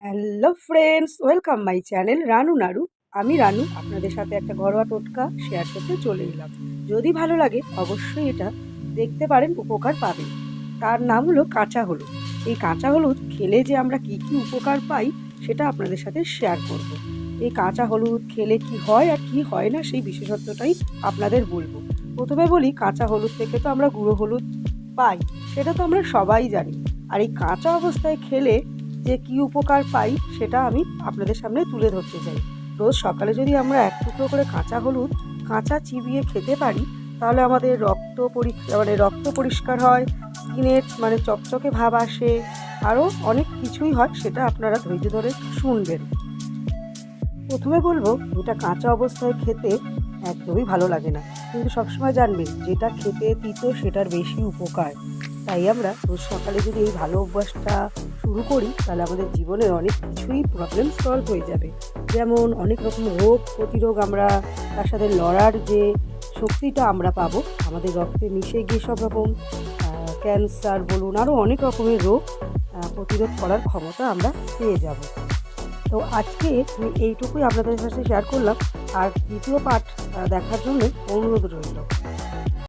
Hello friends, welcome my channel Ranu নাড়ু। আমি রানু আপনাদের সাথে একটা ঘরোয়া টোটকা শেয়ার করতে চলে এলাম। যদি ভালো লাগে অবশ্যই এটা দেখতে পারেন, উপকার পাবেন। তার নাম হলো কাঁচা হলুদ। এই কাঁচা হলুদ খেলে যে আমরা কি কি উপকার পাই সেটা আপনাদের সাথে শেয়ার করব। এই কাঁচা হলুদ খেলে কি হয় আর কি হয় না সেই বিশেষত্বটাই আপনাদের বলবো। প্রথমে বলি, কাঁচা হলুদ থেকে তো আমরা গুঁড়ো হলুদ পাই, সেটা তো আমরা সবাই জানি। আর এই কাঁচা অবস্থায় খেলে যে কি উপকার পাই সেটা আমি আপনাদের সামনে তুলে ধরতে চাই। রোজ সকালে যদি আমরা এক টুকরো করে কাঁচা হলুদ কাঁচা চিবিয়ে খেতে পারি, তাহলে আমাদের রক্ত পরিষ্কার হয়, স্কিনের চকচকে ভাব আসে, আরও অনেক কিছুই হয়, সেটা আপনারা ধৈর্য ধরে শুনবেন। প্রথমে বলবো, এটা কাঁচা অবস্থায় খেতে একদমই ভালো লাগে না, কিন্তু সবসময় জানবেন যেটা খেতে তিতো সেটার বেশি উপকার। তাই আমরা রোজ সকালে যদি এই ভালো অভ্যাসটা শুরু করি, তাহলে আমাদের জীবনের অনেক কিছুই প্রবলেম সলভ হয়ে যাবে। যেমন অনেক রকম রোগ প্রতিরোধ আমরা, তার সাথে লড়ার যে শক্তিটা আমরা পাবো, আমাদের রক্তে মিশে গিয়ে সব রকম ক্যান্সার বলুন, আরও অনেক রকমের রোগ প্রতিরোধ করার ক্ষমতা আমরা পেয়ে যাব। তো আজকে আমি এইটুকুই আপনাদের সাথে শেয়ার করলাম, আর দ্বিতীয় পার্ট দেখার জন্য অনুরোধ রইল।